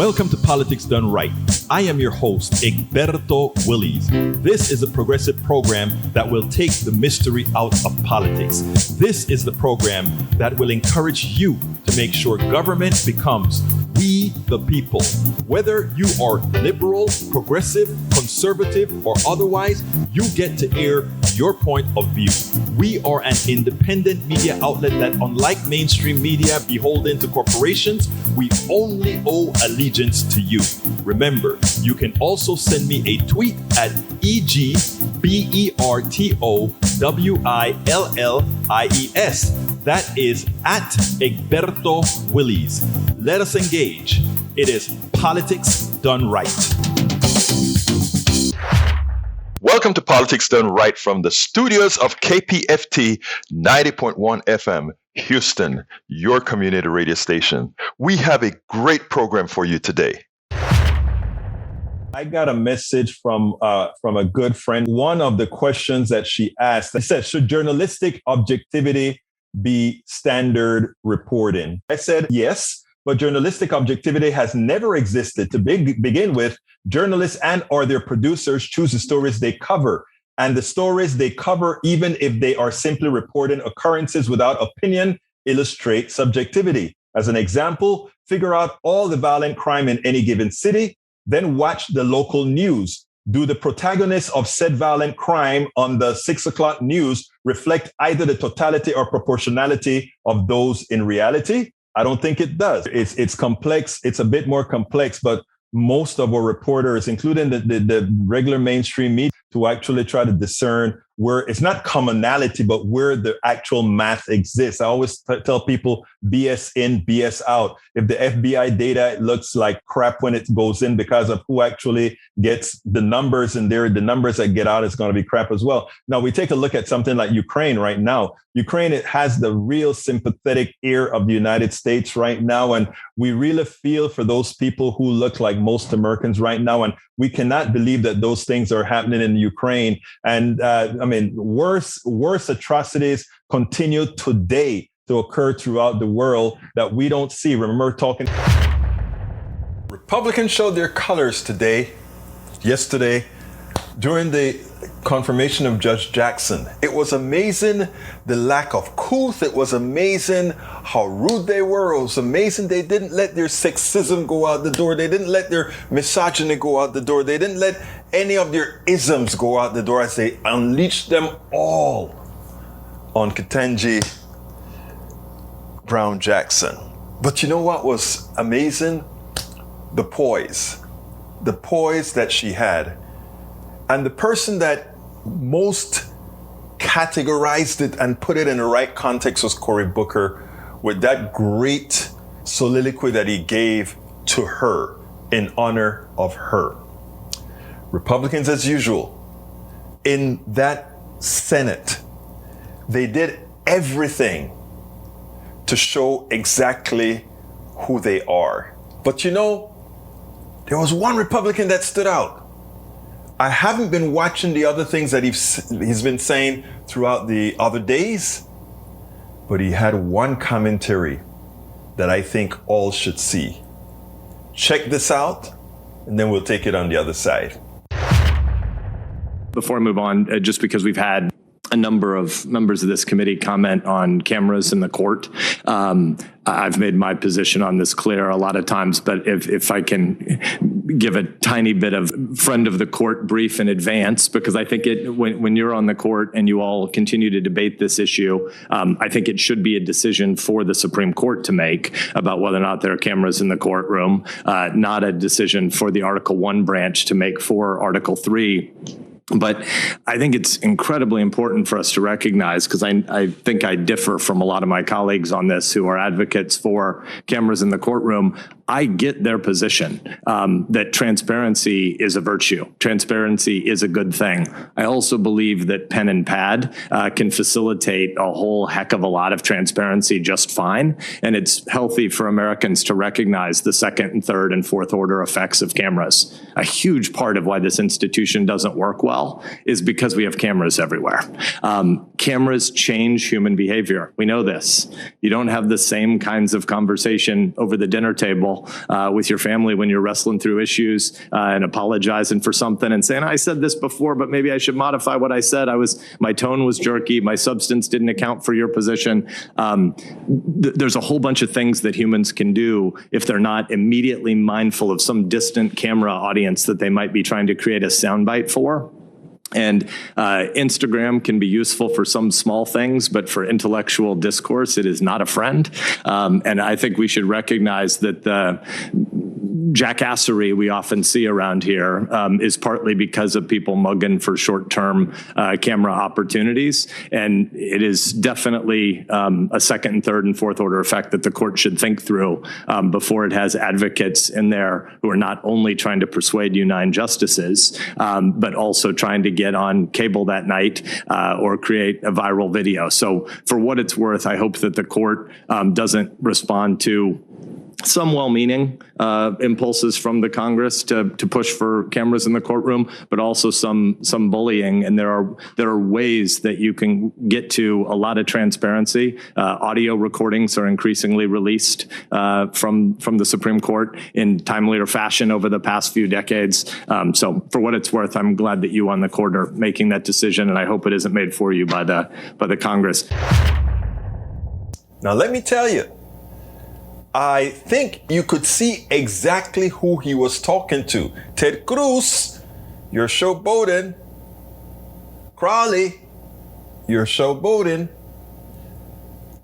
Welcome to Politics Done Right. I am your host, Egberto Willies. This is a progressive program that will take the mystery out of politics. This is the program that will encourage you to make sure government becomes we the people. Whether you are liberal, progressive, conservative, or otherwise, you get to air your point of view. We are an independent media outlet that, unlike mainstream media beholden to corporations, we only owe allegiance to you. Remember, you can also send me a tweet at EGBERTOWILLIES. That is at Egberto Willies. Let us engage. It is Politics Done Right. Welcome to Politics Done Right from the studios of KPFT 90.1 FM, Houston, your community radio station. We have a great program for you today. I got a message from a good friend. One of the questions that she asked, she said, should journalistic objectivity be standard reporting? I said, yes, but journalistic objectivity has never existed. To begin with, journalists and or their producers choose the stories they cover. And the stories they cover, even if they are simply reporting occurrences without opinion, illustrate subjectivity. As an example, figure out all the violent crime in any given city, then watch the local news. Do the protagonists of said violent crime on the 6 o'clock news reflect either the totality or proportionality of those in reality? I don't think it does. It's complex. It's a bit more complex, but most of our reporters, including the regular mainstream media, to actually try to discern where it's not commonality, but where the actual math exists. I always tell people BS in, BS out. If the FBI data looks like crap when it goes in because of who actually gets the numbers in there, the numbers that get out is going to be crap as well. Now, we take a look at something like Ukraine right now. Ukraine, it has the real sympathetic ear of the United States right now. And we really feel for those people who look like most Americans right now. And we cannot believe that those things are happening in Ukraine. And worse atrocities continue today to occur throughout the world that we don't see. Remember talking. Republicans showed their colors yesterday, during the confirmation of Judge Jackson. It was amazing the lack of couth. It was amazing how rude they were. It was amazing they didn't let their sexism go out the door. They didn't let their misogyny go out the door. They didn't let any of their isms go out the door as they unleashed them all on Ketanji Brown Jackson. But you know what was amazing? The poise that she had. And the person that most categorized it and put it in the right context was Cory Booker, with that great soliloquy that he gave to her in honor of her. Republicans, as usual, in that Senate, they did everything to show exactly who they are. But you know, there was one Republican that stood out. I haven't been watching the other things that he's been saying throughout the other days, but he had one commentary that I think all should see. Check this out, and then we'll take it on the other side. Before I move on, just because we've had a number of members of this committee comment on cameras in the court. I've made my position on this clear a lot of times, but if I can give a tiny bit of friend of the court brief in advance, because I think when you're on the court and you all continue to debate this issue, I think it should be a decision for the Supreme Court to make about whether or not there are cameras in the courtroom, not a decision for the Article 1 branch to make for Article 3. But I think it's incredibly important for us to recognize, because I think I differ from a lot of my colleagues on this who are advocates for cameras in the courtroom. I get their position that transparency is a virtue. Transparency is a good thing. I also believe that pen and pad can facilitate a whole heck of a lot of transparency just fine. And it's healthy for Americans to recognize the second and third and fourth order effects of cameras. A huge part of why this institution doesn't work well is because we have cameras everywhere. Cameras change human behavior. We know this. You don't have the same kinds of conversation over the dinner table table with your family when you're wrestling through issues and apologizing for something and saying, I said this before, but maybe I should modify what I said. My tone was jerky. My substance didn't account for your position. There's a whole bunch of things that humans can do if they're not immediately mindful of some distant camera audience that they might be trying to create a soundbite for. And Instagram can be useful for some small things, but for intellectual discourse, it is not a friend. And I think we should recognize that the jackassery we often see around here is partly because of people mugging for short-term camera opportunities. And it is definitely a second and third and fourth order effect that the court should think through before it has advocates in there who are not only trying to persuade you 9 justices, but also trying to get on cable that night or create a viral video. So for what it's worth, I hope that the court doesn't respond to some well-meaning impulses from the Congress to push for cameras in the courtroom, but also some bullying. And there are ways that you can get to a lot of transparency. Audio recordings are increasingly released from the Supreme Court in timelier fashion over the past few decades. So for what it's worth, I'm glad that you on the court are making that decision, and I hope it isn't made for you by the Congress. Now, let me tell you, I think you could see exactly who he was talking to. Ted Cruz, you're showboating. Crowley, you're showboating.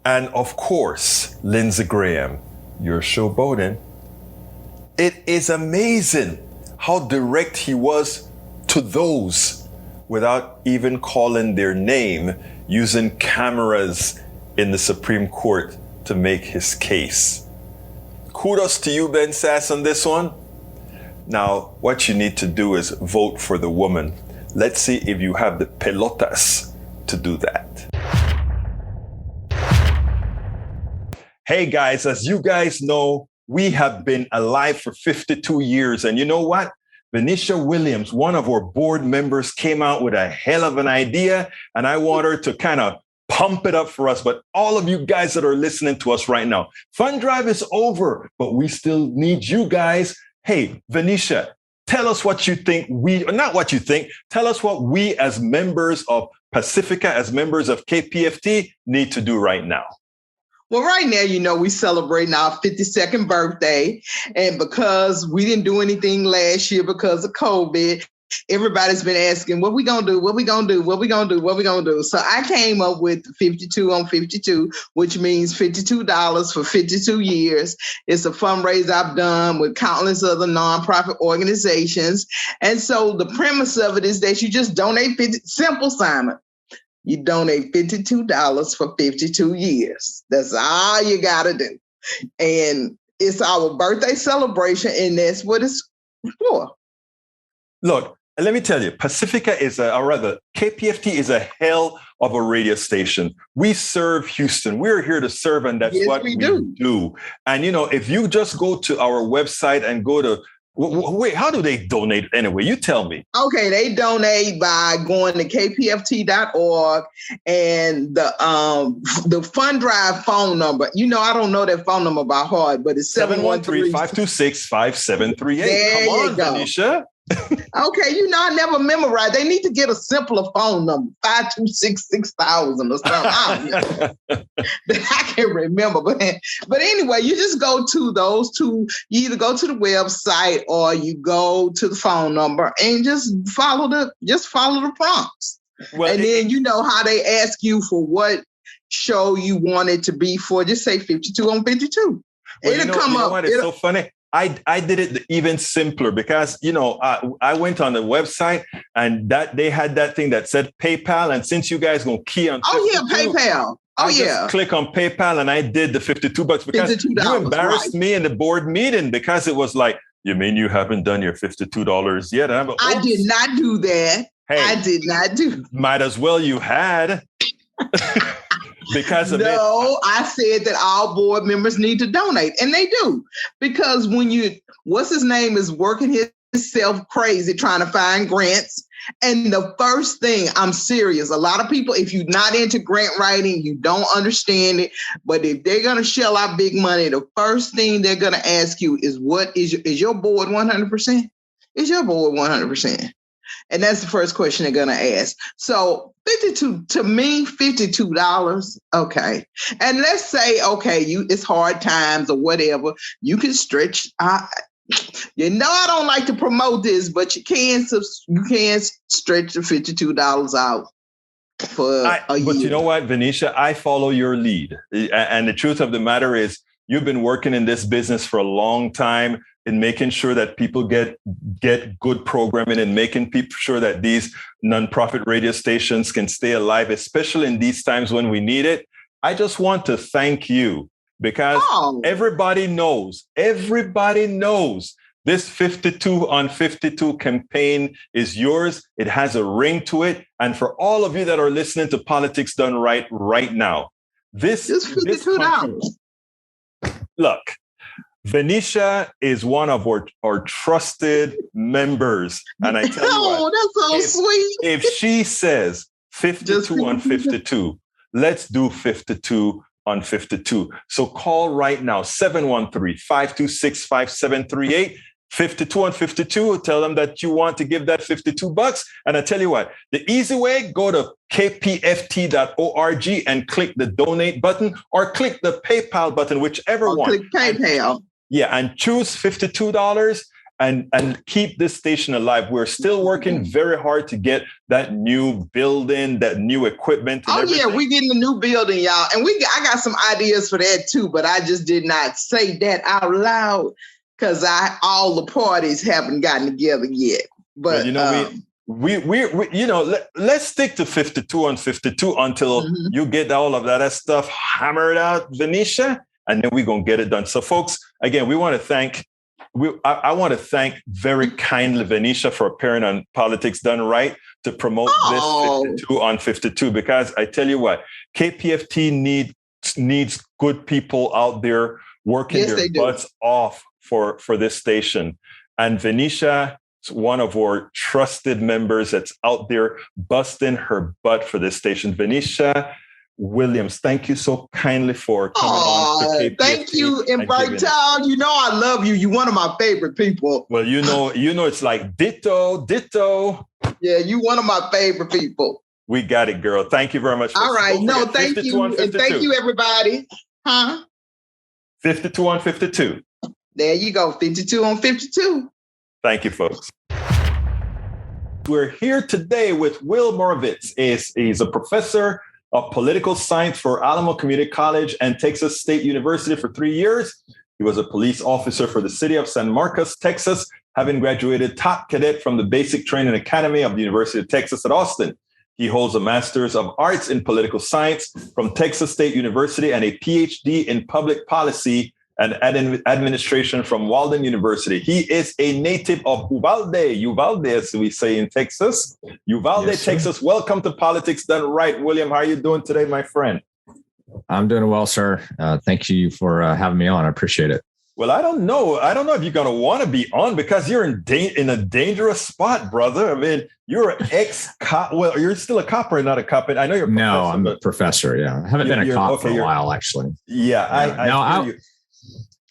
And of course, Lindsey Graham, you're showboating. It is amazing how direct he was to those without even calling their name, using cameras in the Supreme Court to make his case. Kudos to you, Ben Sasse, on this one. Now, what you need to do is vote for the woman. Let's see if you have the pelotas to do that. Hey guys, as you guys know, we have been alive for 52 years. And you know what? Venetia Williams, one of our board members, came out with a hell of an idea. And I want her to kind of pump it up for us. But all of you guys that are listening to us right now, Fund Drive is over, but we still need you guys. Hey, Venetia, tell us what you think not what you think, tell us what we as members of Pacifica, as members of KPFT need to do right now. Well, right now, we celebrating our 52nd birthday. And because we didn't do anything last year because of COVID, everybody's been asking, what we going to do? What we going to do? What we going to do? What we going to do? So I came up with 52 on 52, which means $52 for 52 years. It's a fundraiser I've done with countless other nonprofit organizations. And so the premise of it is that you just donate simple, Simon. You donate $52 for 52 years. That's all you got to do. And it's our birthday celebration, and that's what it's for. Look, let me tell you, Pacifica KPFT is a hell of a radio station. We serve Houston. We're here to serve, and that's what we do. And, if you just go to our website and go to, wait, how do they donate anyway? You tell me. Okay, they donate by going to kpft.org, and the Fund Drive phone number. I don't know that phone number by heart, but it's 713-526-5738. Come on, Venetia. Okay, I never memorized. They need to get a simpler phone number, 526-6000 or something. I can't remember, but anyway, you just go to those two. You either go to the website or you go to the phone number and just follow the prompts. Well, and then how they ask you for what show you want it to be for. Just say 52 on 52. Well, It'll come up. It's so funny. I did it even simpler because, I went on the website and that they had that thing that said PayPal. And since you guys going to key on, PayPal. Just click on PayPal and I did the $52 because you embarrassed me in the board meeting because it was like, you mean you haven't done your $52 yet? And I did not do that. Hey, I did not do. Might as well you had. Because of No, I said that all board members need to donate, and they do. Because when what's his name is working himself crazy trying to find grants, And the first thing, I'm serious, a lot of people, if you're not into grant writing, you don't understand it. But if they're going to shell out big money, the first thing they're going to ask you is, what is your board 100%? Is your board 100%? And that's the first question they're going to ask. So $52, okay. And let's say, okay, it's hard times or whatever. You can stretch. I don't like to promote this, but you can stretch the $52 out for a year. But you know what, Venetia, I follow your lead. And the truth of the matter is, you've been working in this business for a long time in making sure that people get good programming and making sure that these nonprofit radio stations can stay alive, especially in these times when we need it. I just want to thank you because everybody knows this 52 on 52 campaign is yours. It has a ring to it. And for all of you that are listening to Politics Done right now, this $52. Look, Venetia is one of our trusted members. And I tell you what, that's so sweet. If she says 52 on 52, let's do 52 on 52. So call right now, 713-526-5738. 52 on 52, tell them that you want to give that $52. And I tell you what, the easy way, go to kpft.org and click the donate button or click the PayPal button, whichever one. Click PayPal. And choose $52 and keep this station alive. We're still working very hard to get that new building, that new equipment. And everything. We're getting a new building, y'all. And I got some ideas for that too, but I just did not say that out loud. Because all the parties haven't gotten together yet. But let's stick to 52 on 52 until you get all of that stuff hammered out, Venetia, and then we're gonna get it done. So, folks, again, I want to thank very kindly Venetia for appearing on Politics Done Right to promote this 52 on 52. Because I tell you what, KPFT needs good people out there working their butts off for this station. And Venetia is one of our trusted members that's out there busting her butt for this station. Venetia Williams, thank you so kindly for coming on to KPFT. Thank you, and Bertal, you know I love you. You're one of my favorite people. Well, you know it's like ditto. Yeah, you one of my favorite people. We got it, girl. Thank you very much. All right. No, thank you. And thank you, everybody. 52 on 52. There you go, 52 on 52. Thank you, folks. We're here today with Will Morovitz. He's a professor of political science for Alamo Community College and Texas State University for 3 years. He was a police officer for the city of San Marcos, Texas, having graduated top cadet from the Basic Training Academy of the University of Texas at Austin. He holds a Master's of Arts in Political Science from Texas State University and a PhD in Public Policy and administration from Walden University. He is a native of Uvalde, as we say in Texas. Uvalde, yes, Texas. Welcome to Politics Done Right. William, how are you doing today, my friend? I'm doing well, sir. Thank you for having me on. I appreciate it. Well, I don't know if you're going to want to be on because you're in a dangerous spot, brother. I mean, you're an ex-cop. Well, you're still a cop or not a cop? I know you're a professor. No, I'm a professor, yeah. I haven't been a cop for a while, actually. Yeah,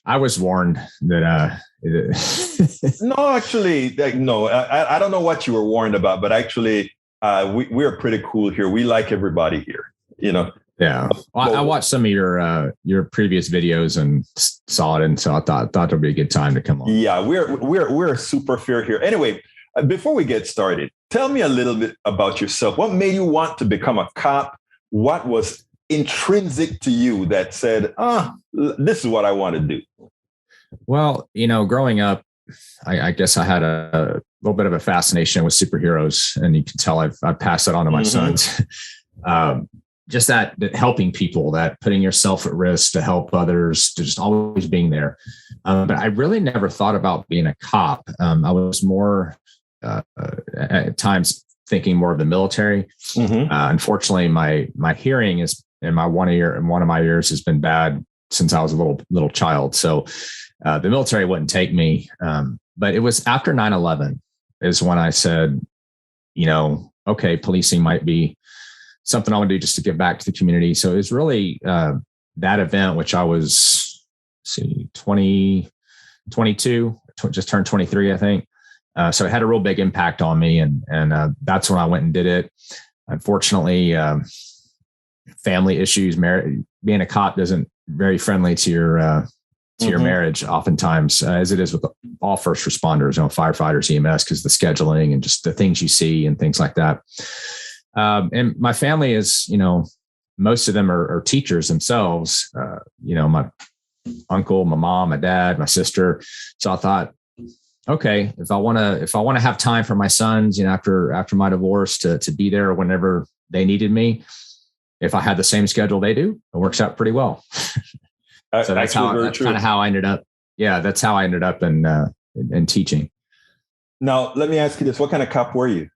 I was warned that. No, actually, no. I don't know what you were warned about, but actually, we're pretty cool here. We like everybody here, you know. Yeah, well, I watched some of your previous videos and saw it, and so I thought it'd be a good time to come on. Yeah, we're super fair here. Anyway, before we get started, tell me a little bit about yourself. What made you want to become a cop? What was intrinsic to you that said, this is what I want to do? Well, growing up, I guess I had a little bit of a fascination with superheroes, and you can tell I've passed that on to my sons. Just that helping people, that putting yourself at risk to help others, to just always being there. But I really never thought about being a cop. I was more at times thinking more of the military. Unfortunately, my hearing is in one of my ears has been bad since I was a little child. So the military wouldn't take me. But it was after 9/11 is when I said, okay, policing might be something I would do just to give back to the community. So it was really that event, which I was 22, just turned 23, I think. So it had a real big impact on me. And that's when I went and did it. Unfortunately, family issues, being a cop isn't very friendly to your marriage oftentimes, as it is with all first responders, firefighters, EMS, because the scheduling and just the things you see and things like that. And my family is, most of them are teachers themselves, my uncle, my mom, my dad, my sister. So I thought, okay, if I want to have time for my sons, after my divorce to be there whenever they needed me, if I had the same schedule they do, it works out pretty well. So that's kind of how I ended up. Yeah, that's how I ended up in teaching. Now, let me ask you this. What kind of cop were you?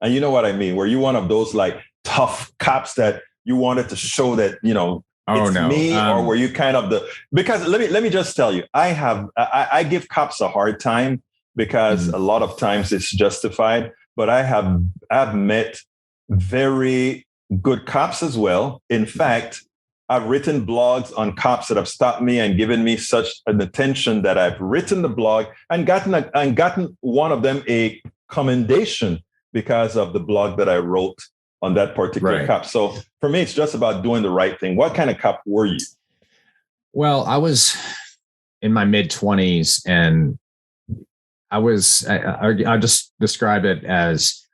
And you know what I mean? Were you one of those like tough cops that you wanted to show that, me, or were you kind of because let me just tell you, I give cops a hard time because a lot of times it's justified, but I've met very good cops as well. In fact, I've written blogs on cops that have stopped me and given me such an attention that I've written the blog and gotten one of them a commendation because of the blog that I wrote on that particular cop. So for me, it's just about doing the right thing. What kind of cop were you? Well, I was in my mid-20s, and I just describe it as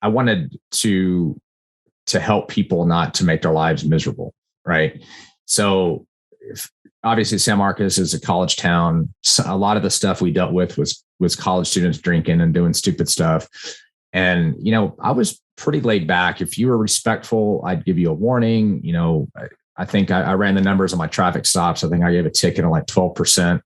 I wanted to help people, not to make their lives miserable. Right. So obviously San Marcos is a college town. So a lot of the stuff we dealt with was college students drinking and doing stupid stuff. And, I was pretty laid back. If you were respectful, I'd give you a warning. I think I ran the numbers on my traffic stops. I think I gave a ticket on like 12%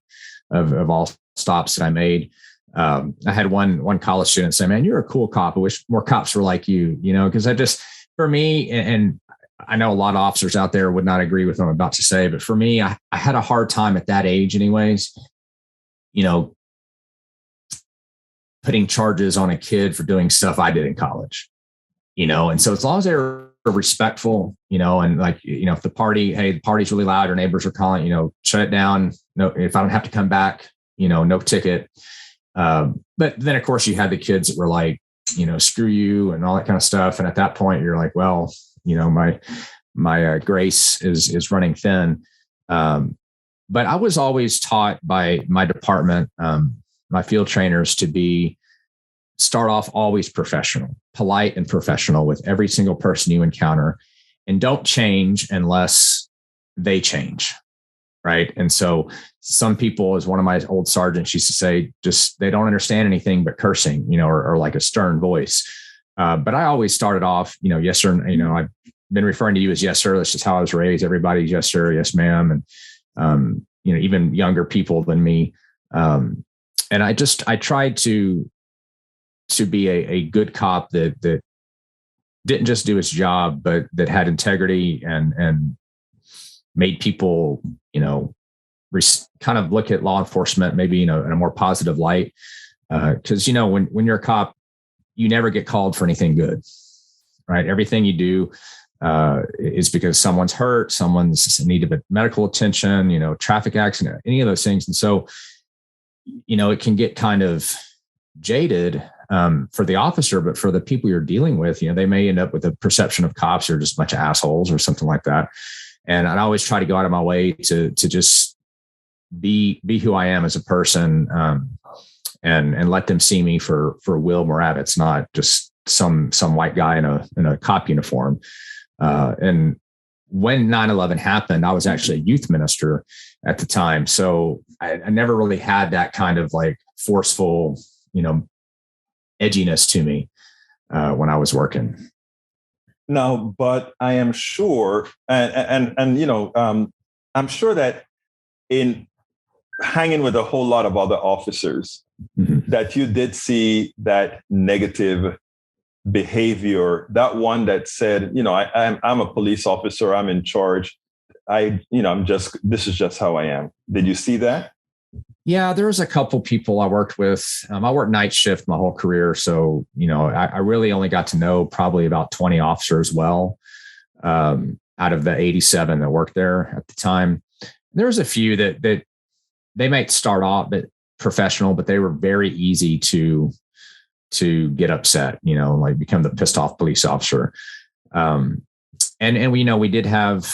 of all stops that I made. I had one college student say, "Man, you're a cool cop. I wish more cops were like you," because for me, and I know a lot of officers out there would not agree with what I'm about to say, but for me, I had a hard time at that age anyways, putting charges on a kid for doing stuff I did in college, and so as long as they're respectful, and like, if the party's really loud or neighbors are calling, shut it down. No, if I don't have to come back, no ticket. But then of course you had the kids that were like, screw you and all that kind of stuff. And at that point you're like, well, my grace is running thin. But I was always taught by my department, my field trainers, to start off always professional, polite and professional with every single person you encounter, and don't change unless they change. Right. And so some people, as one of my old sergeants used to say, just, they don't understand anything but cursing, or like a stern voice. But I always started off, yes, sir. I've been referring to you as yes, sir. That's just how I was raised. Everybody's yes, sir. Yes, ma'am. And, even younger people than me. And I tried to be a good cop that didn't just do his job, but that had integrity and made people, kind of look at law enforcement, maybe, in a more positive light. Cause when you're a cop, you never get called for anything good, right? Everything you do is because someone's hurt, someone's in need of medical attention, traffic accident, any of those things. And so, it can get kind of jaded for the officer, but for the people you're dealing with, they may end up with a perception of cops are just a bunch of assholes or something like that. And I always try to go out of my way to just be who I am as a person, and let them see me for Will Morovitz, not just some white guy in a cop uniform. And when 9/11 happened, I was actually a youth minister at the time. So I never really had that kind of like forceful, edginess to me when I was working. No, but I am sure, and I'm sure that in hanging with a whole lot of other officers, that you did see that negative behavior, that one that said, I'm a police officer, I'm in charge. This is just how I am. Did you see that? Yeah, there's a couple people I worked with. I worked night shift my whole career. So, I really only got to know probably about 20 officers well, out of the 87 that worked there at the time. There was a few that they might start off but professional, but they were very easy to get upset, like become the pissed off police officer. And we did have,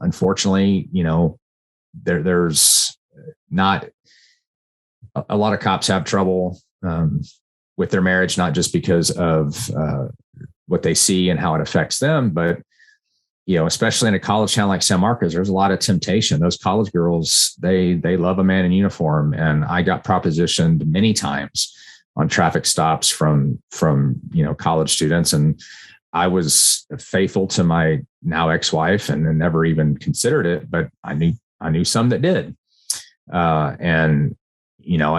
unfortunately, there's not a lot of cops have trouble with their marriage, not just because of what they see and how it affects them, but especially in a college town like San Marcos, there's a lot of temptation. Those college girls, they love a man in uniform, and I got propositioned many times on traffic stops from college students, and I was faithful to my now ex-wife and never even considered it, but I knew some that did, and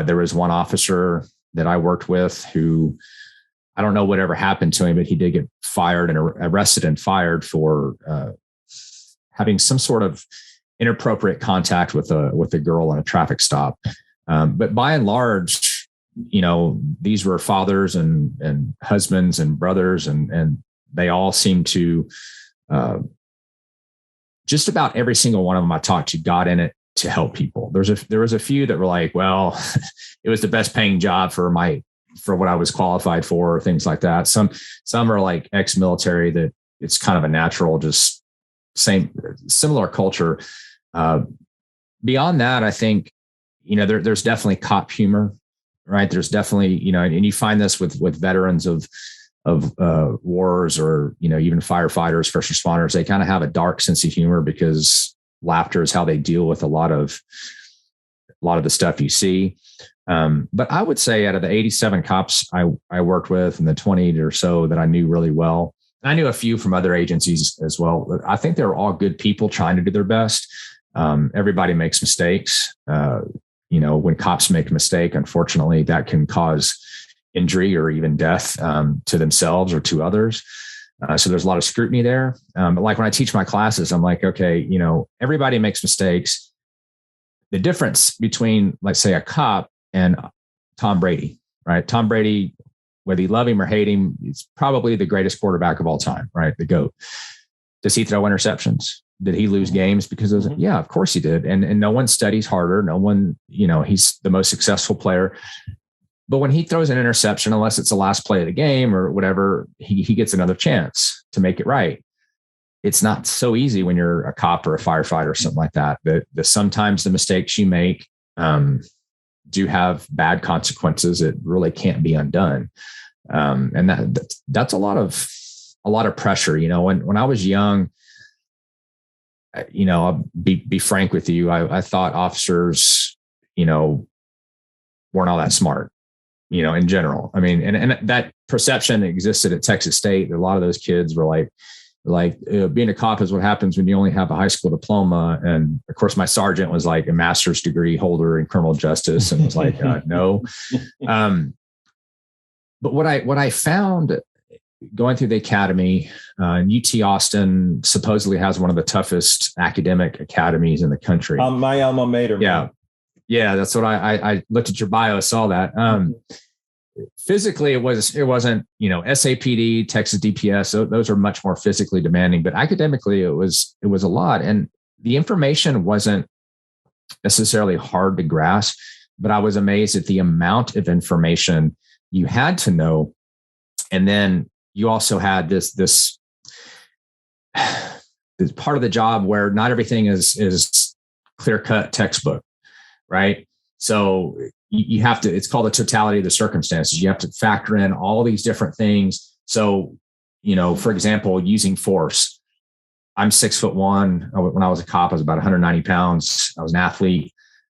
there was one officer that I worked with who, I don't know whatever happened to him, but he did get fired and arrested and fired for having some sort of inappropriate contact with a girl on a traffic stop. But by and large, these were fathers and husbands and brothers, and they all seemed to, just about every single one of them I talked to got in it to help people. There was a few that were like, well, it was the best paying job for what I was qualified for, or things like that. Some are like ex-military that it's kind of a natural, just similar culture. Beyond that, I think, there's definitely cop humor, right? There's definitely, and you find this with veterans of wars, or, even firefighters, first responders. They kind of have a dark sense of humor because laughter is how they deal with a lot of the stuff you see. But I would say out of the 87 cops I worked with, and the 20 or so that I knew really well, and I knew a few from other agencies as well, I think they were all good people trying to do their best. Everybody makes mistakes. When cops make a mistake, unfortunately, that can cause injury or even death to themselves or to others. So there's a lot of scrutiny there. But like when I teach my classes, I'm like, okay, everybody makes mistakes. The difference between, let's say, a cop and Tom Brady, right? Tom Brady, whether you love him or hate him, he's probably the greatest quarterback of all time, right? The GOAT. Does he throw interceptions? Did he lose games because of it? Yeah, of course he did. And no one studies harder. No one, he's the most successful player. But when he throws an interception, unless it's the last play of the game or whatever, he gets another chance to make it right. It's not so easy when you're a cop or a firefighter or something like that. But sometimes the mistakes you make do have bad consequences. It really can't be undone. And that's a lot of pressure. When I was young, I'll be frank with you. I thought officers, weren't all that smart, in general. I mean, and that perception existed at Texas State. A lot of those kids were like being a cop is what happens when you only have a high school diploma. And of course, my sergeant was like a master's degree holder in criminal justice, and was like, no. But what I found going through the academy, UT Austin supposedly has one of the toughest academic academies in the country. My alma mater. Yeah. Yeah. That's what I looked at your bio, saw that. Physically, it wasn't, SAPD, Texas DPS. Those are much more physically demanding, but academically it was a lot. And the information wasn't necessarily hard to grasp, but I was amazed at the amount of information you had to know. And then you also had this part of the job where not everything is clear-cut textbook, right? So you have to, it's called the totality of the circumstances. You have to factor in all these different things. So, for example, using force. I'm 6'1". When I was a cop, I was about 190 pounds. I was an athlete.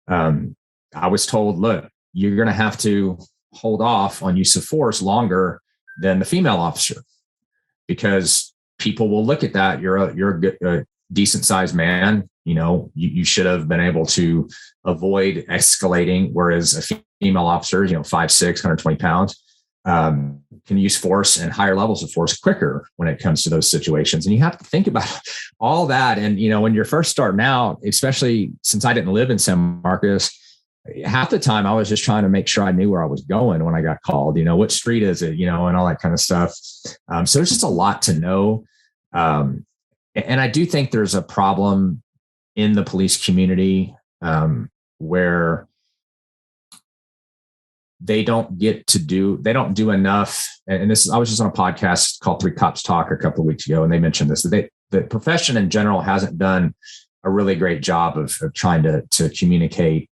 I was told, look, you're going to have to hold off on use of force longer than the female officer, because people will look at that. You're a decent sized man. You should have been able to avoid escalating. Whereas a female officer, 5'6", 120 pounds, can use force and higher levels of force quicker when it comes to those situations. And you have to think about all that. And, when you're first starting out, especially since I didn't live in San Marcos, half the time I was just trying to make sure I knew where I was going when I got called, what street is it, and all that kind of stuff. So there's just a lot to know. And I do think there's a problem in the police community where they don't do enough. And I was just on a podcast called Three Cops Talk a couple of weeks ago, and they mentioned this, that the profession in general hasn't done a really great job of trying to communicate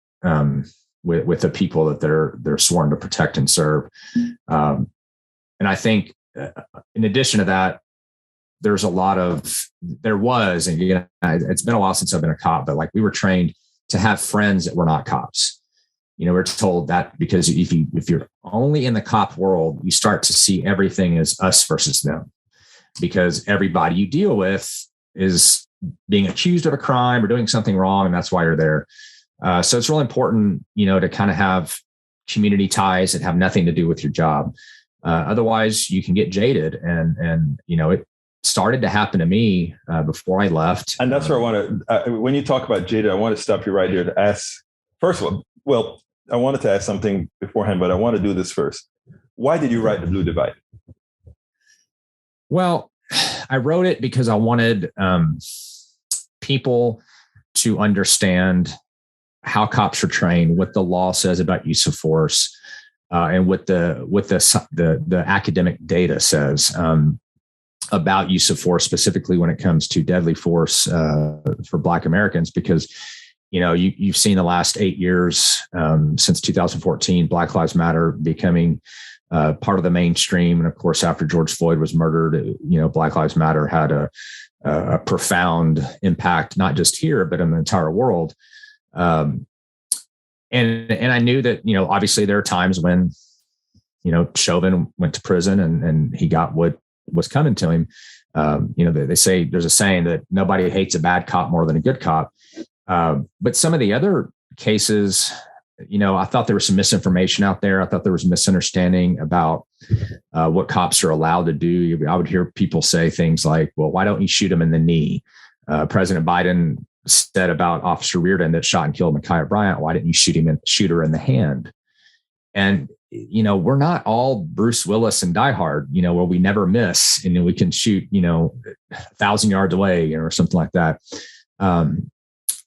with the people that they're sworn to protect and serve. And I think in addition to that, there was, and it's been a while since I've been a cop, but like we were trained to have friends that were not cops. We're told that because if you're only in the cop world, you start to see everything as us versus them, because everybody you deal with is being accused of a crime or doing something wrong, and that's why you're there. So it's really important, to kind of have community ties that have nothing to do with your job. Otherwise, you can get jaded, and it started to happen to me before I left. And that's where I want to. When you talk about jaded, I want to stop you right there to ask. First of all, well, I wanted to ask something beforehand, but I want to do this first. Why did you write The Blue Divide? Well, I wrote it because I wanted people to understand how cops are trained, what the law says about use of force, and what the academic data says about use of force, specifically when it comes to deadly force for Black Americans, because you've seen the last 8 years since 2014, Black Lives Matter becoming part of the mainstream. And of course, after George Floyd was murdered, Black Lives Matter had a profound impact, not just here, but in the entire world. And I knew that, obviously there are times when, Chauvin went to prison and he got what was coming to him. They say, there's a saying that nobody hates a bad cop more than a good cop. But some of the other cases, I thought there was some misinformation out there. I thought there was misunderstanding about what cops are allowed to do. I would hear people say things like, well, why don't you shoot him in the knee? President Biden said about Officer Reardon that shot and killed Ma'Khia Bryant. Why didn't you shoot her in the hand? And, we're not all Bruce Willis and Die Hard, where we never miss and we can shoot, 1,000 yards away or something like that.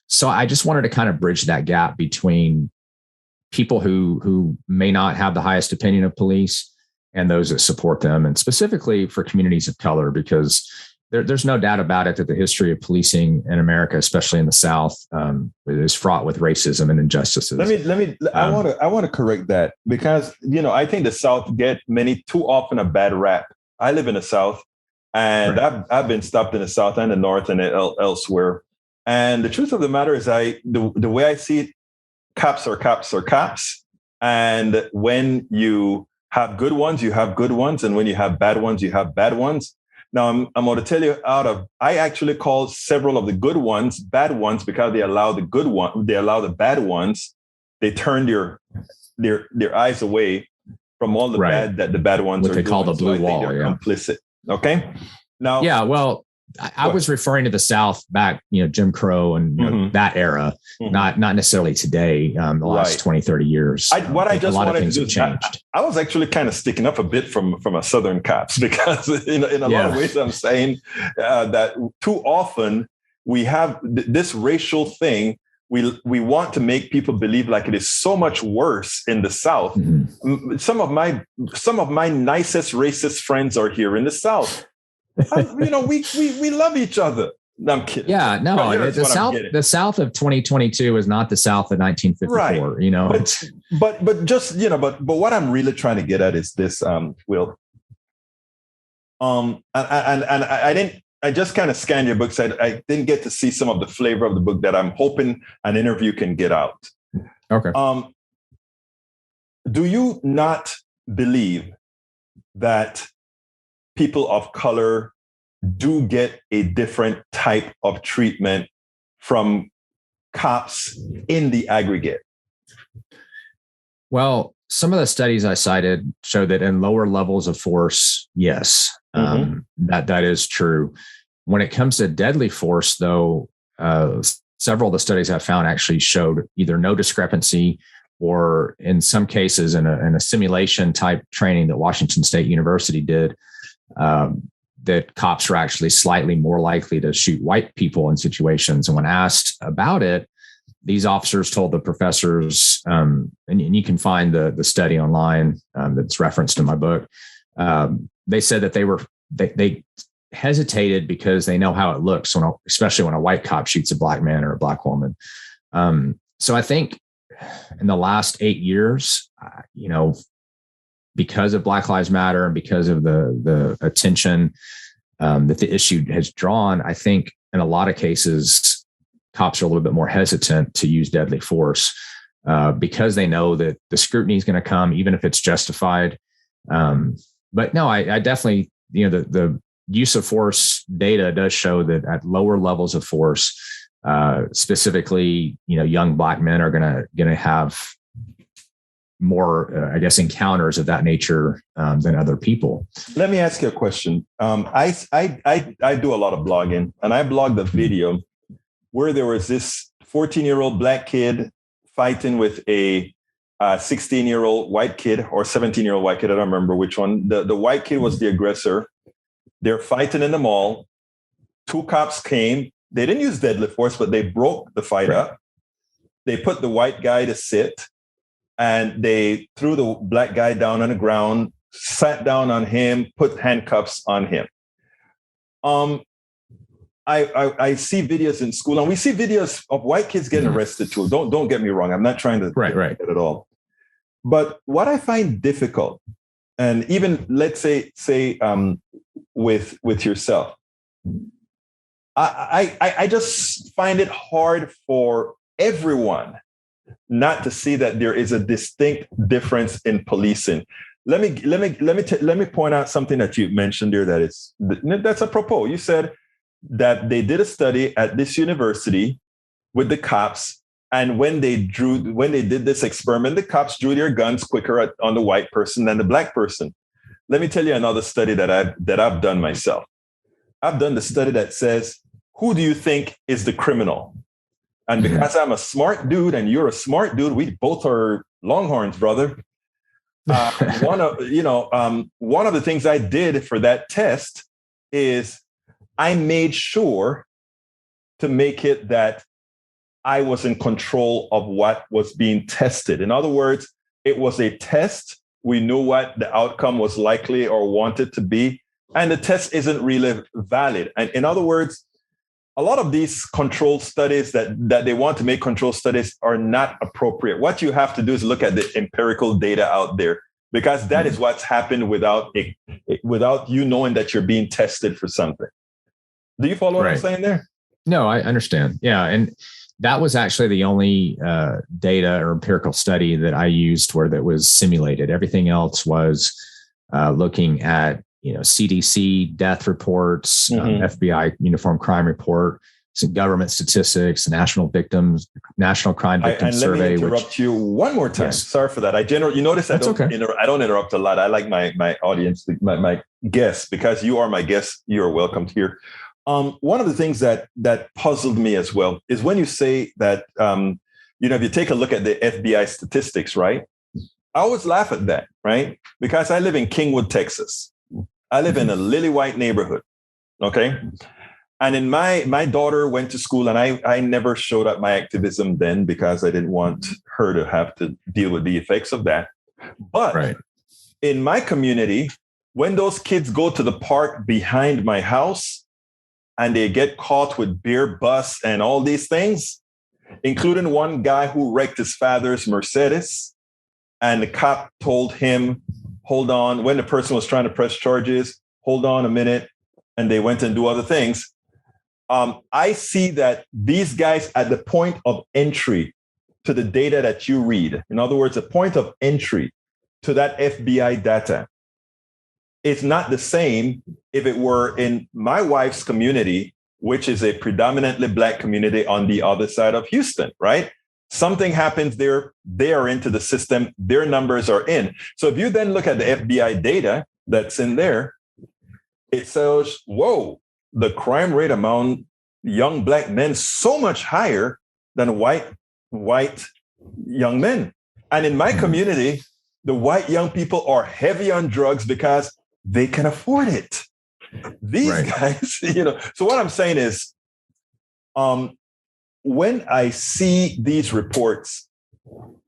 So I just wanted to kind of bridge that gap between people who may not have the highest opinion of police and those that support them, and specifically for communities of color, because there's no doubt about it that the history of policing in America, especially in the South, is fraught with racism and injustices. I want to correct that, because, I think the South get too often a bad rap. I live in the South, and right. I've been stopped in the South and the North and elsewhere. And the truth of the matter is the way I see it, cops are cops are cops. And when you have good ones, you have good ones. And when you have bad ones, you have bad ones. Now, I'm going to tell you I actually call several of the good ones bad ones because they allow the bad ones. They turn their eyes away from all the bad that the bad ones what are they doing. call the blue wall. They're complicit. Okay. Now, yeah, well, I was referring to the South back, Jim Crow and that era, not necessarily today, the last 20, 30 years. A lot of things have changed. I was actually kind of sticking up a bit from a Southern cops because in a lot of ways I'm saying that too often we have this racial thing. We want to make people believe like it is so much worse in the South. Mm-hmm. Some of my nicest racist friends are here in the South. We love each other. No, I'm kidding. Yeah, no, the South of 2022 is not the South of 1954. Right. But what I'm really trying to get at is this, Will. And I just kind of scanned your book. So I didn't get to see some of the flavor of the book that I'm hoping an interview can get out. Okay. Do you not believe that people of color do get a different type of treatment from cops in the aggregate? Well, some of the studies I cited show that in lower levels of force, yes, that is true. When it comes to deadly force, though, several of the studies I found actually showed either no discrepancy or in some cases in a simulation type training that Washington State University did, that cops are actually slightly more likely to shoot white people in situations. And when asked about it, these officers told the professors, and you can find the study online that's referenced in my book. They said that they hesitated because they know how it looks, especially when a white cop shoots a black man or a black woman. So I think in the last 8 years, because of Black Lives Matter and because of the attention that the issue has drawn, I think in a lot of cases, cops are a little bit more hesitant to use deadly force because they know that the scrutiny is going to come, even if it's justified. But no, I definitely, the use of force data does show that at lower levels of force, specifically, young black men are going to have more, encounters of that nature than other people. Let me ask you a question. I do a lot of blogging, and I blogged a video where there was this 14-year-old black kid fighting with a 16-year-old white kid or 17-year-old white kid. I don't remember which one. The white kid was the aggressor. They're fighting in the mall. 2 cops came. They didn't use deadly force, but they broke the fight up. They put the white guy to sit, and they threw the black guy down on the ground, sat down on him, put handcuffs on him. I see videos in school, and we see videos of white kids getting arrested too. Don't get me wrong. I'm not trying to right at all. But what I find difficult, and even let's say with yourself, I just find it hard for everyone not to see that there is a distinct difference in policing. Let me point out something that you mentioned there that's apropos. You said that they did a study at this university with the cops, and when they did this experiment, the cops drew their guns quicker on the white person than the black person. Let me tell you another study that I've done myself. I've done the study that says, who do you think is the criminal? And because I'm a smart dude and you're a smart dude, we both are Longhorns, brother. One of the things I did for that test is I made sure to make it that I was in control of what was being tested. In other words, it was a test. We knew what the outcome was likely or wanted to be, and the test isn't really valid. And in other words, a lot of these control studies that they want to make control studies are not appropriate. What you have to do is look at the empirical data out there, because that is what's happened without you knowing that you're being tested for something. Do you follow what I'm saying there? No, I understand. Yeah. And that was actually the only data or empirical study that I used where that was simulated. Everything else was looking at CDC death reports, FBI uniform crime report, some government statistics, National Crime Victim Survey. Let me interrupt you one more time. Yes. Sorry for that. You notice I don't interrupt a lot. I like my audience, my guests, because you are my guest. You are welcomed here. One of the things that puzzled me as well is when you say that, if you take a look at the FBI statistics, right? I always laugh at that, right? Because I live in Kingwood, Texas. I live in a lily white neighborhood. Okay. And in my daughter went to school, and I never showed up my activism then because I didn't want her to have to deal with the effects of that. But in my community, when those kids go to the park behind my house and they get caught with beer bus and all these things, including one guy who wrecked his father's Mercedes, and the cop told him, hold on, when the person was trying to press charges, hold on a minute, and they went and do other things. I see that these guys at the point of entry to the data that you read, in other words, the point of entry to that FBI data, it's not the same if it were in my wife's community, which is a predominantly Black community on the other side of Houston, right? Something happens there, they are into the system, their numbers are in. So if you then look at the FBI data that's in there, it says, whoa, the crime rate among young Black men so much higher than white young men. And in my community, the white young people are heavy on drugs because they can afford it. These guys, so what I'm saying is, when I see these reports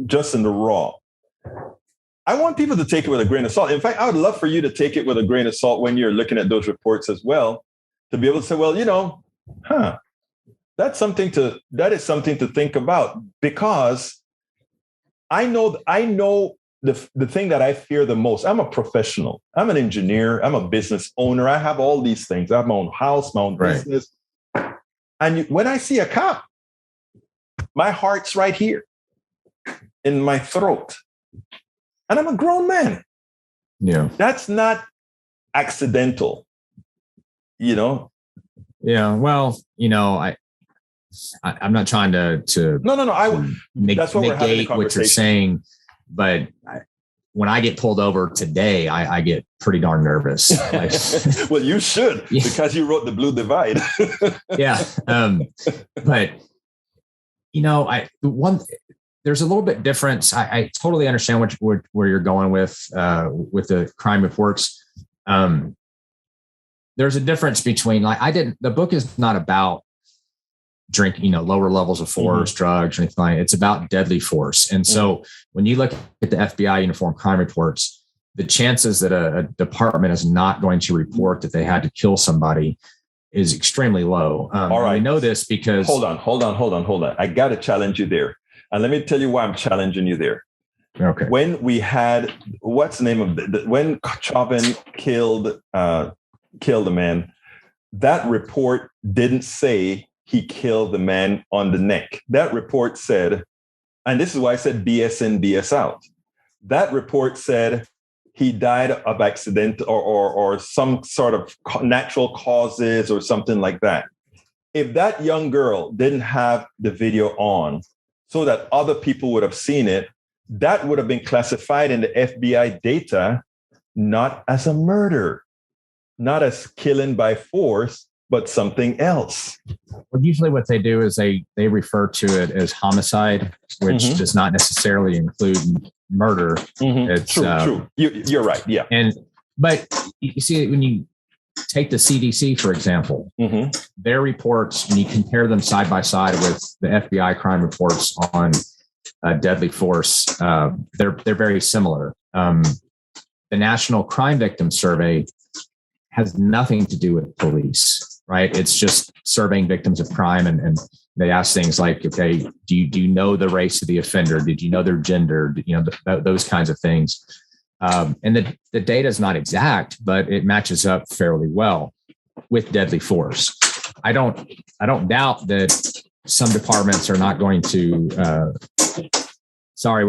just in the raw, I want people to take it with a grain of salt. In fact, I would love for you to take it with a grain of salt when you're looking at those reports as well, to be able to say, well, that is something to think about, because I know the thing that I fear the most. I'm a professional. I'm an engineer. I'm a business owner. I have all these things. I have my own house, my own business. And when I see a cop, my heart's right here in my throat. And I'm a grown man. Yeah. That's not accidental, Yeah. Well, I'm not trying to that's what we're having a negate conversation. what you're saying, but when I get pulled over today, I get pretty darn nervous. Well, you should, because you wrote The Blue Divide. Yeah. But there's a little bit difference. I totally understand where you're going with the crime reports. There's a difference between the book is not about lower levels of force, drugs, or anything like that. It's about deadly force. And so when you look at the FBI uniform crime reports, the chances that a department is not going to report that they had to kill somebody is extremely low. All right. We know this because... Hold on. I got to challenge you there. And let me tell you why I'm challenging you there. Okay. When we had, what's the name of when Chauvin killed the man, that report didn't say he killed the man on the neck. That report said, and this is why I said BS in, BS out. That report said he died of accident or some sort of natural causes or something like that. If that young girl didn't have the video on so that other people would have seen it, that would have been classified in the FBI data not as a murder, not as killing by force, but something else. Well, usually what they do is they refer to it as homicide, which does not necessarily include murder. It's true. You're right. Yeah. But you see, when you take the CDC, for example, their reports, and you compare them side by side with the FBI crime reports on deadly force, they're very similar. The National Crime Victim Survey has nothing to do with police, right? It's just surveying victims of crime, and they ask things like, okay, do you know the race of the offender? Did you know their gender? Those kinds of things. And the data is not exact, but it matches up fairly well with deadly force. I don't doubt that some departments are not going to. Sorry,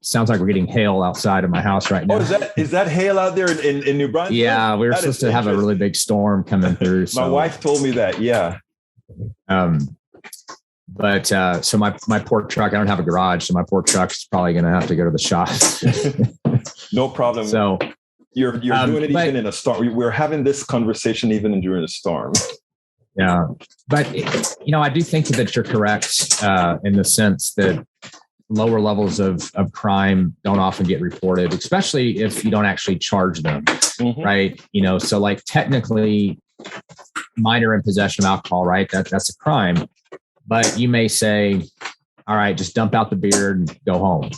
sounds like we're getting hail outside of my house right now. Oh, is that hail out there in New Brunswick? Yeah, we were supposed to have a really big storm coming through. My wife told me that. Yeah. But so my poor truck, I don't have a garage, so my poor truck's probably going to have to go to the shop. No problem. So you're doing it even in a storm. We're having this conversation even during a storm. Yeah, but I do think that you're correct in the sense that lower levels of crime don't often get reported, especially if you don't actually charge them, right? So like technically, minor in possession of alcohol, right? That's a crime. But you may say, all right, just dump out the beer and go home,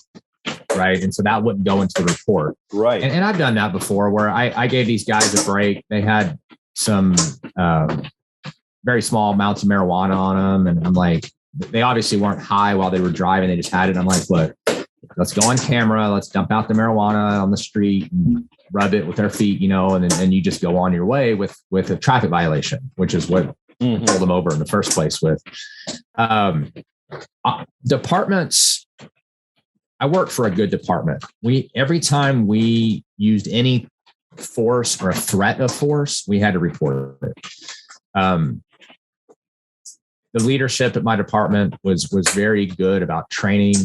right? And so that wouldn't go into the report. Right. And I've done that before where I gave these guys a break. They had some very small amounts of marijuana on them. And I'm like, they obviously weren't high while they were driving. They just had it. I'm like, look, let's go on camera. Let's dump out the marijuana on the street and rub it with our feet, and then you just go on your way with a traffic violation, which is what pulled them over in the first place with. Departments, I worked for a good department. Every time we used any force or a threat of force, we had to report it. The leadership at my department was very good about training.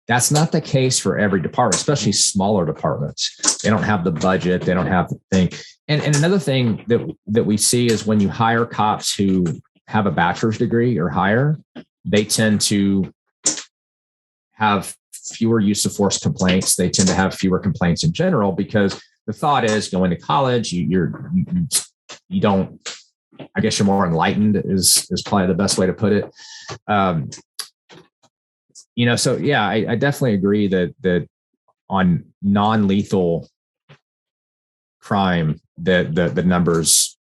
That's not the case for every department, especially smaller departments. They don't have the budget. They don't have the thing. And another thing that we see is when you hire cops who have a bachelor's degree or higher, they tend to have fewer use of force complaints. They tend to have fewer complaints in general because the thought is going to college, you don't, I guess you're more enlightened is probably the best way to put it. So yeah, I definitely agree that on non-lethal crime, that the numbers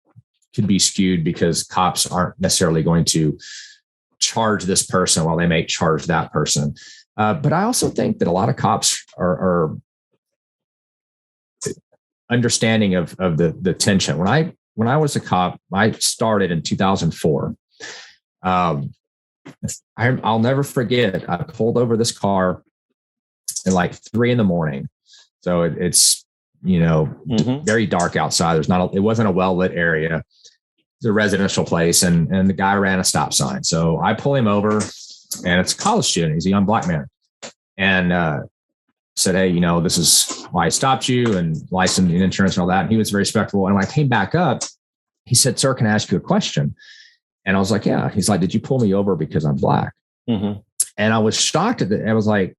could be skewed because cops aren't necessarily going to charge this person while they may charge that person. But I also think that a lot of cops are understanding of the tension. When I was a cop, I started in 2004. I'll never forget. I pulled over this car at like 3 a.m. So it's very dark outside. It wasn't a well lit area. It's a residential place, and the guy ran a stop sign. So I pull him over, and it's a college student. He's a young black man, and said, "Hey, this is why I stopped you, and license and insurance and all that." And he was very respectful. And when I came back up, he said, "Sir, can I ask you a question?" And I was like, "Yeah." He's like, "Did you pull me over because I'm black?" Mm-hmm. And I was shocked at that. I was like,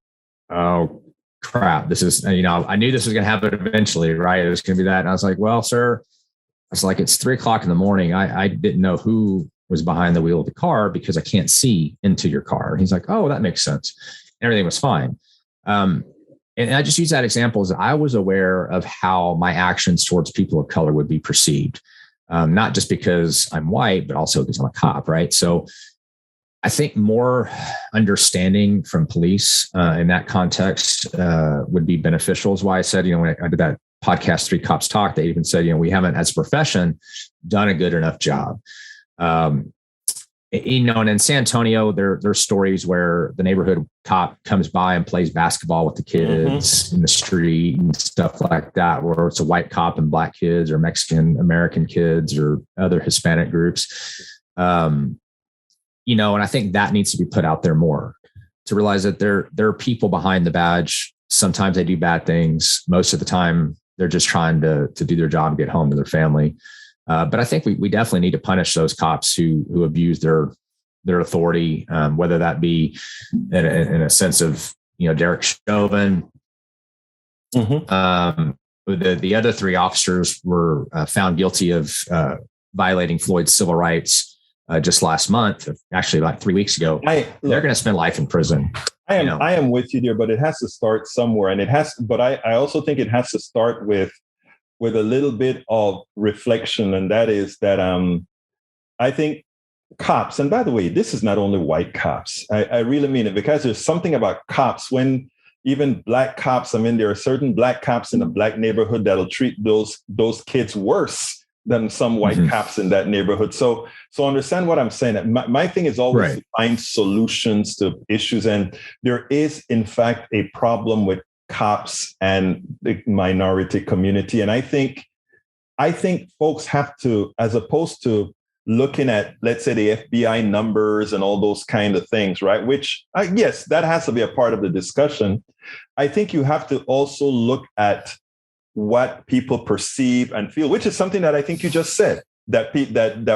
"Oh crap, this is," I knew this was going to happen eventually, right? It was going to be that. And I was like, "Well, sir," I was like, "It's 3 a.m. I didn't know who was behind the wheel of the car because I can't see into your car." And he's like, "Oh, that makes sense." And everything was fine. And I just use that example as I was aware of how my actions towards people of color would be perceived. Not just because I'm white, but also because I'm a cop, right? So I think more understanding from police in that context would be beneficial, is why I said, when I did that podcast, 3 Cops Talk, they even said, we haven't as a profession done a good enough job. And in San Antonio, there's stories where the neighborhood cop comes by and plays basketball with the kids in the street and stuff like that, where it's a white cop and black kids or Mexican American kids or other Hispanic groups. And I think that needs to be put out there more, to realize that there are people behind the badge. Sometimes they do bad things. Most of the time, they're just trying to do their job and get home to their family. But I think we definitely need to punish those cops who abuse their authority, whether that be in a sense of, Derek Chauvin. The other 3 officers were found guilty of violating Floyd's civil rights just last month, actually like 3 weeks ago. They're going to spend life in prison. I am with you there, but it has to start somewhere, and but I also think it has to start with a little bit of reflection. And that is that I think cops, and by the way, this is not only white cops. I really mean it, because there's something about cops when even black cops, there are certain black cops in a black neighborhood that'll treat those kids worse than some white cops in that neighborhood. So understand what I'm saying. My thing is always to find solutions to issues. And there is, in fact, a problem with cops and the minority community. And I think folks have to, as opposed to looking at, let's say, the FBI numbers and all those kind of things, right? Which, yes, that has to be a part of the discussion. I think you have to also look at what people perceive and feel, which is something that I think you just said, that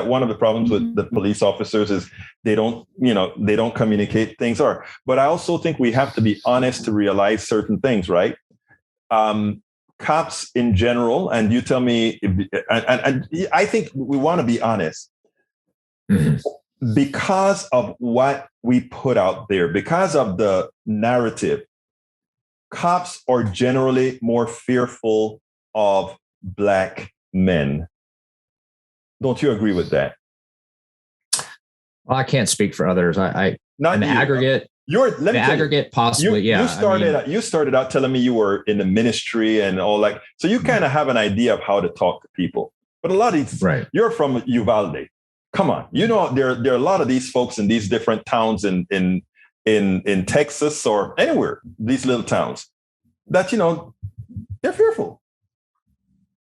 one of the problems with the police officers is they don't communicate things. But I also think we have to be honest to realize certain things, right? Cops in general, and you tell me, and I think we want to be honest. Because of what we put out there, because of the narrative, cops are generally more fearful of black men. Don't you agree with that? Well, I can't speak for others. Aggregate, possibly. You started out telling me you were in the ministry and all that, so you kind of have an idea of how to talk to people. But a lot of these, you're from Uvalde. Come on, there are a lot of these folks in these different towns in Texas or anywhere, these little towns, that they're fearful.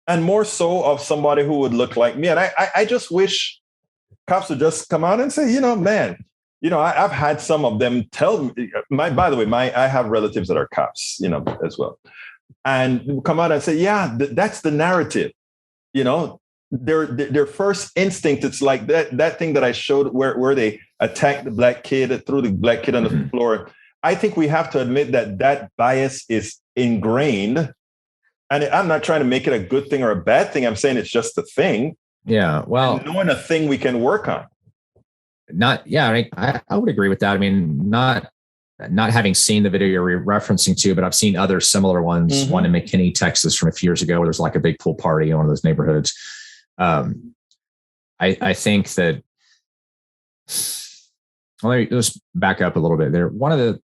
And more so of somebody who would look like me. And I just wish cops would just come out and say, man, I've had some of them tell me, by the way, I have relatives that are cops, as well. And come out and say, yeah, that's the narrative. Their first instinct, it's like that thing that I showed where they attacked the black kid, threw the black kid on the floor. I think we have to admit that that bias is ingrained. And I'm not trying to make it a good thing or a bad thing. I'm saying it's just a thing. Yeah. Well, and knowing a thing we can work on. I would agree with that. I mean, not having seen the video you're referencing to, but I've seen other similar ones. One in McKinney, Texas, from a few years ago, where there's like a big pool party in one of those neighborhoods. I think that. Well, let's back up a little bit there. One of the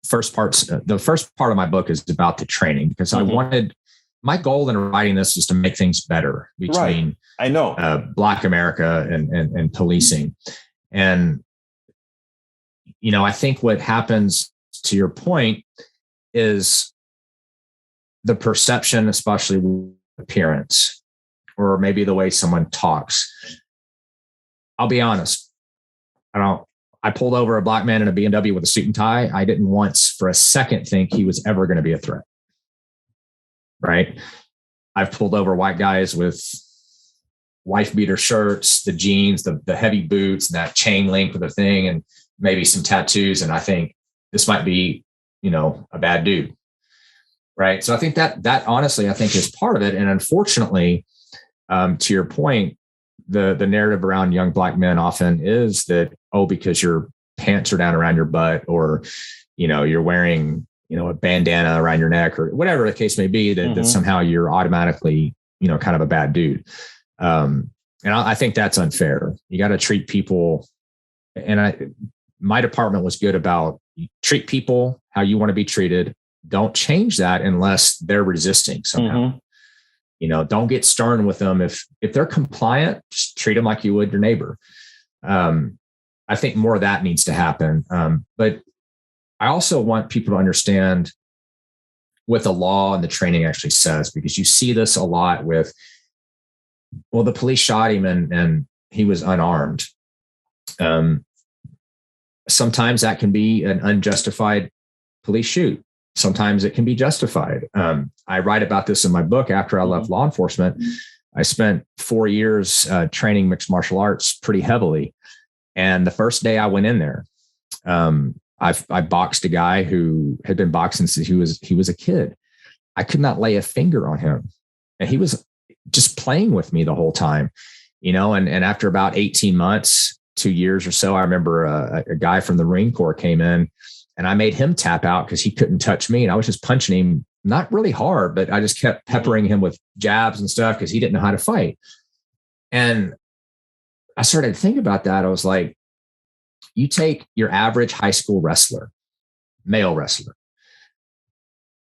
first part of my book is about the training, because I wanted, my goal in writing this was to make things better between Black America and policing. And, I think what happens, to your point, is the perception, especially appearance, or maybe the way someone talks. I'll be honest. I pulled over a Black man in a BMW with a suit and tie. I didn't once for a second think he was ever going to be a threat. Right. I've pulled over white guys with wife beater shirts, the jeans, the heavy boots, and that chain link with a thing, and maybe some tattoos. And I think this might be, a bad dude. Right. So I think that honestly, I think is part of it. And unfortunately, to your point, the narrative around young Black men often is that, because your pants are down around your butt, or, you're wearing, a bandana around your neck, or whatever the case may be, that somehow you're automatically, kind of a bad dude. And I think that's unfair. You got to treat people. And my department was good about treat people how you want to be treated. Don't change that unless they're resisting somehow. Don't get stern with them. If they're compliant, just treat them like you would your neighbor. I think more of that needs to happen. But I also want people to understand what the law and the training actually says, because you see this a lot with, the police shot him and he was unarmed. Sometimes that can be an unjustified police shoot. Sometimes it can be justified. I write about this in my book. After I left law enforcement, I spent 4 years training mixed martial arts pretty heavily. And the first day I went in there, I boxed a guy who had been boxing since he was a kid. I could not lay a finger on him, and he was just playing with me the whole time, and after about 18 months, 2 years or so, I remember a guy from the Marine Corps came in, and I made him tap out because he couldn't touch me. And I was just punching him, not really hard, but I just kept peppering him with jabs and stuff because he didn't know how to fight. And I started to think about that. I was like, you take your average high school wrestler, male wrestler.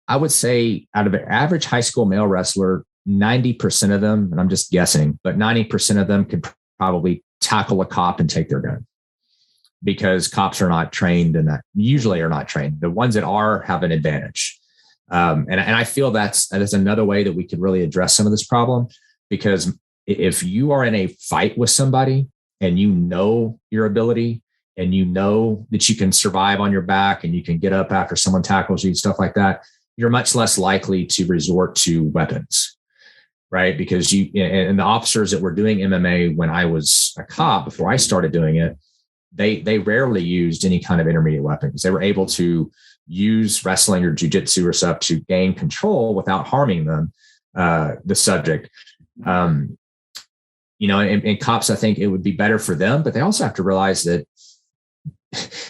I would say out of an average high school male wrestler, 90% of them, and I'm just guessing, but 90% of them could probably tackle a cop and take their gun, because cops are not trained in that, usually are not trained. The ones that are have an advantage. And I feel that's another way that we could really address some of this problem, because if you are in a fight with somebody and your ability, and that you can survive on your back and you can get up after someone tackles you, stuff like that, you're much less likely to resort to weapons, right? Because and the officers that were doing MMA when I was a cop, before I started doing it, they rarely used any kind of intermediate weapons. They were able to use wrestling or jujitsu or stuff to gain control without harming them, the subject. And cops, I think it would be better for them, but they also have to realize that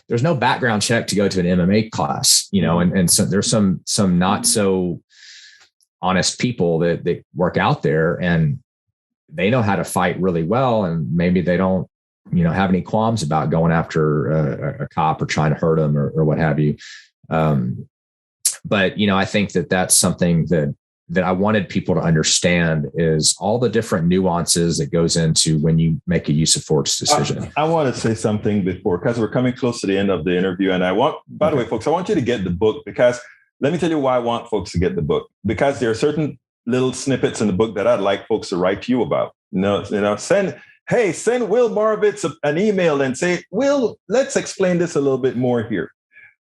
there's no background check to go to an MMA class, and so there's some not so honest people that work out there, and they know how to fight really well. And maybe they don't, have any qualms about going after a cop or trying to hurt them or what have you. But, I think that's something that I wanted people to understand, is all the different nuances that goes into when you make a use of force decision. I want to say something before, because we're coming close to the end of the interview. And by the way, folks, I want you to get the book, because let me tell you why I want folks to get the book, because there are certain little snippets in the book that I'd like folks to write to you about. Send Will Morovitz an email and say, Will, let's explain this a little bit more here.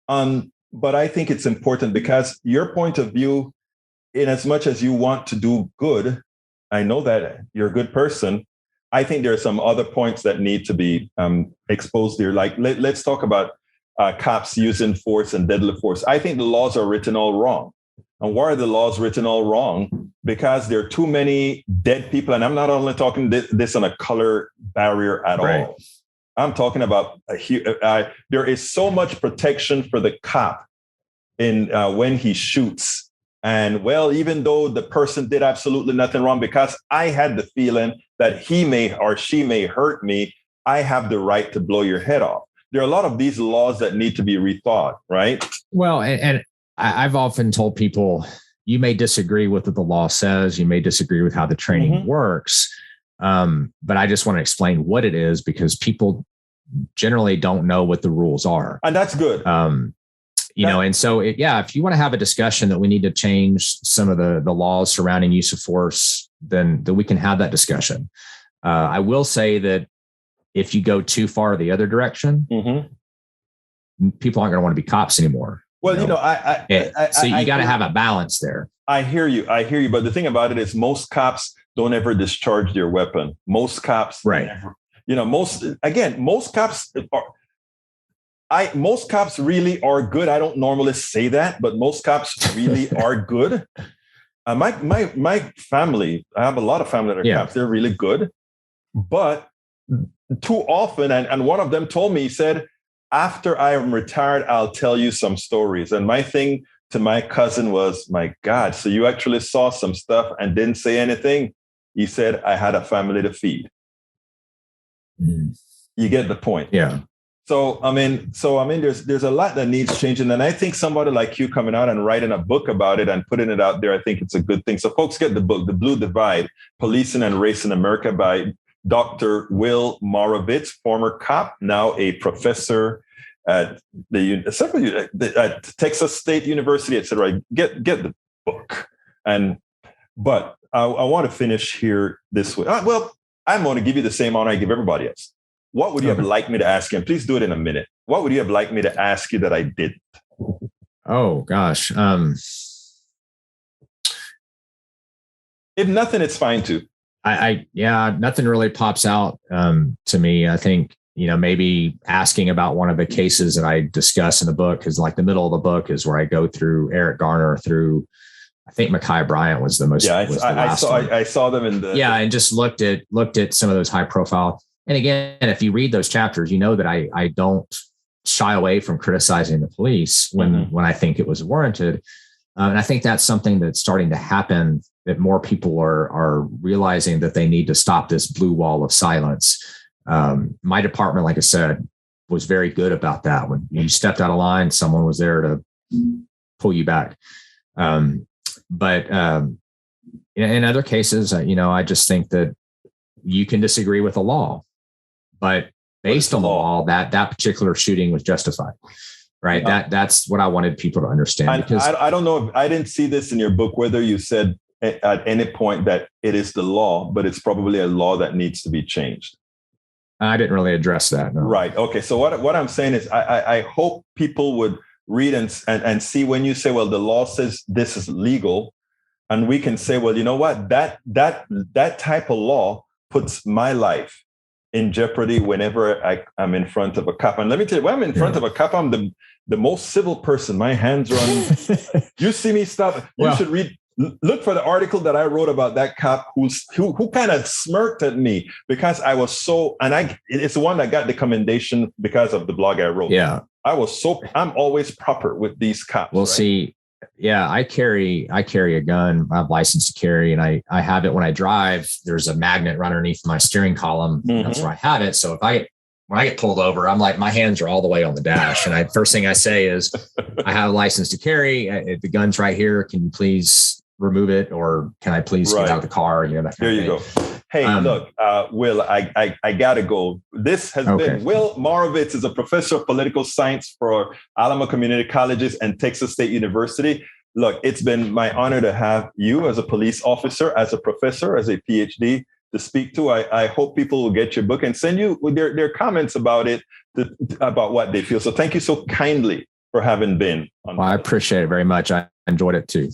But I think it's important, because your point of view, in as much as you want to do good, I know that you're a good person. I think there are some other points that need to be exposed here. Like, let's talk about cops using force and deadly force. I think the laws are written all wrong. And why are the laws written all wrong? Because there are too many dead people. And I'm not only talking this on a color barrier at all. I'm talking about there is so much protection for the cop in when he shoots. And well, even though the person did absolutely nothing wrong, because I had the feeling that he may or she may hurt me, I have the right to blow your head off. There are a lot of these laws that need to be rethought, right? Well, and I've often told people, you may disagree with what the law says, you may disagree with how the training works, but I just want to explain what it is, because people generally don't know what the rules are. And that's good. And so, if you want to have a discussion that we need to change some of the laws surrounding use of force, then we can have that discussion. I will say that if you go too far the other direction, people aren't going to want to be cops anymore. Well, so you got to have a balance there. I hear you. But the thing about it is most cops don't ever discharge their weapon. Most cops, never, most cops really are good. I don't normally say that, but most cops really are good. My family, I have a lot of family that are cops. They're really good. But too often, and one of them told me, he said, after I am retired, I'll tell you some stories. And my thing to my cousin was, my God, so you actually saw some stuff and didn't say anything? He said, I had a family to feed. You get the point. Yeah. So, I mean, there's a lot that needs changing. And I think somebody like you coming out and writing a book about it and putting it out there, I think it's a good thing. So folks, get the book, The Blue Divide, Policing and Race in America by Dr. Will Morovitz, former cop, now a professor at at Texas State University, etc. Get the book. But I want to finish here this way. Well, I'm going to give you the same honor I give everybody else. What would you have liked me to ask you? And please do it in a minute. What would you have liked me to ask you that I didn't? Oh, gosh. If nothing, it's fine too. Nothing really pops out to me. I think, maybe asking about one of the cases that I discuss in the book, because like the middle of the book is where I go through Eric Garner through, I think Ma'Khia Bryant was the most. Yeah, I saw them in the. Yeah, and just looked at some of those high profile. And again, if you read those chapters, you know that I don't shy away from criticizing the police when I think it was warranted. And I think that's something that's starting to happen, that more people are realizing that they need to stop this blue wall of silence. My department, like I said, was very good about that. When you stepped out of line, someone was there to pull you back. But in other cases, I just think that you can disagree with the law, but based on the law, that particular shooting was justified. Right. That's what I wanted people to understand. Because I don't know if I didn't see this in your book, whether you said at any point that it is the law, but it's probably a law that needs to be changed. I didn't really address that. No. Right. Okay. So what I'm saying is I hope people would read and see when you say, well, the law says this is legal. And we can say, well, you know what, that type of law puts my life in jeopardy whenever I'm in front of a cop. And let me tell you, when I'm in front of a cop, I'm the most civil person. My hands are on. You see me stop. You should look for the article that I wrote about that cop who kind of smirked at me because I was so, and it's the one that got the commendation because of the blog I wrote. Yeah. I'm always proper with these cops. Well, right? See, yeah, I carry a gun. I have license to carry, and I have it when I drive. There's a magnet right underneath my steering column. That's where I have it. So when I get pulled over, I'm like, my hands are all the way on the dash. And first thing I say is, I have a license to carry. The gun's right here. Can you please remove it? Or can I please get out of the car? That kind of thing. Go. Hey, look, Will, I got to go. This has been Will Morovitz, is a professor of political science for Alamo Community Colleges and Texas State University. Look, it's been my honor to have you as a police officer, as a professor, as a PhD to speak to. I hope people will get your book and send you their comments about it, about what they feel. So thank you so kindly for having been on. Well, I appreciate it very much. I enjoyed it too.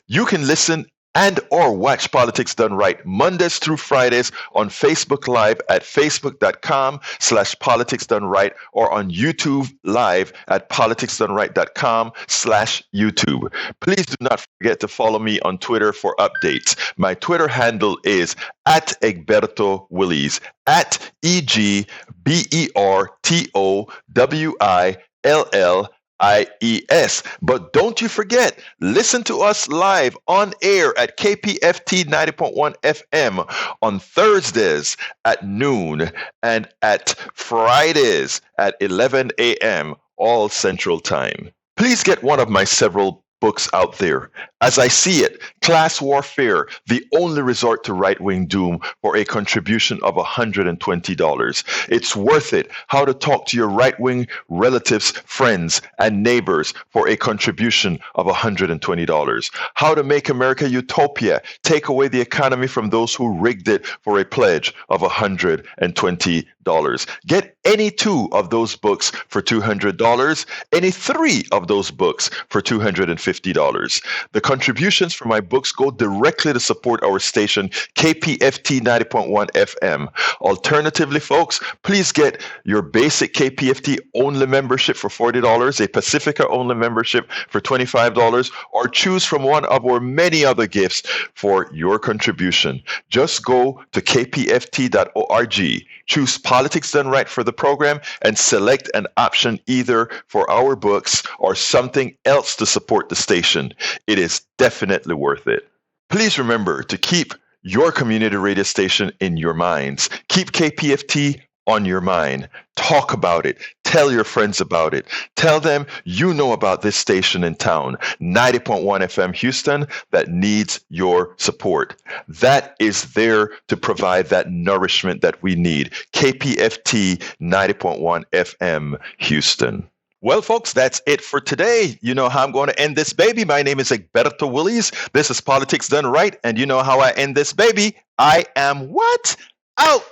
You can listen and or watch Politics Done Right Mondays through Fridays on Facebook Live at facebook.com/politicsdoneright or on YouTube Live at politicsdoneright.com/YouTube. Please do not forget to follow me on Twitter for updates. My Twitter handle is @Egberto Willies, @EGBERTOWILLIES. But don't you forget, listen to us live on air at KPFT 90.1 FM on Thursdays at noon and at Fridays at 11 a.m. all Central Time. Please get one of my several books out there. As I see it, Class Warfare, the only resort to right-wing doom, for a contribution of $120. It's worth it. How to talk to your right-wing relatives, friends, and neighbors for a contribution of $120. How to make America utopia, take away the economy from those who rigged it, for a pledge of $120. Get any two of those books for $200, any three of those books for $250. The contributions for my books go directly to support our station, KPFT 90.1 FM. Alternatively, folks, please get your basic KPFT only membership for $40, a Pacifica only membership for $25, or choose from one of our many other gifts for your contribution. Just go to kpft.org, choose Politics Done Right for the program, and select an option either for our books or something else to support the station. It is definitely worth it. Please remember to keep your community radio station in your minds. Keep KPFT on your mind. Talk about it. Tell your friends about it. Tell them you know about this station in town, 90.1 FM Houston, that needs your support. That is there to provide that nourishment that we need. KPFT 90.1 FM Houston. Well, folks, that's it for today. You know how I'm going to end this baby. My name is Egberto Willies. This is Politics Done Right. And you know how I end this baby. I am what? Out.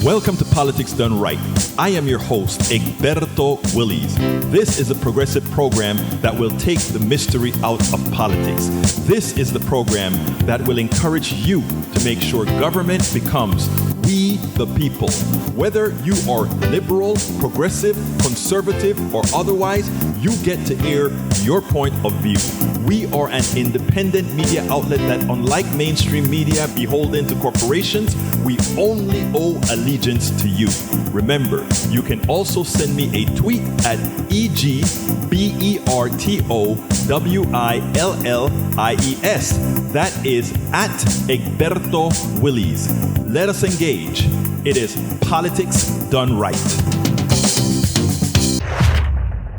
Welcome to Politics Done Right. I am your host, Egberto Willies. This is a progressive program that will take the mystery out of politics. This is the program that will encourage you to make sure government becomes we the people. Whether you are liberal, progressive, conservative, or otherwise, you get to air your point of view. We are an independent media outlet that, unlike mainstream media beholden to corporations, we only owe allegiance to you. Remember, you can also send me a tweet at EGBERTOWILLIES. That is at Egberto Willies. Let us engage. It is Politics Done Right.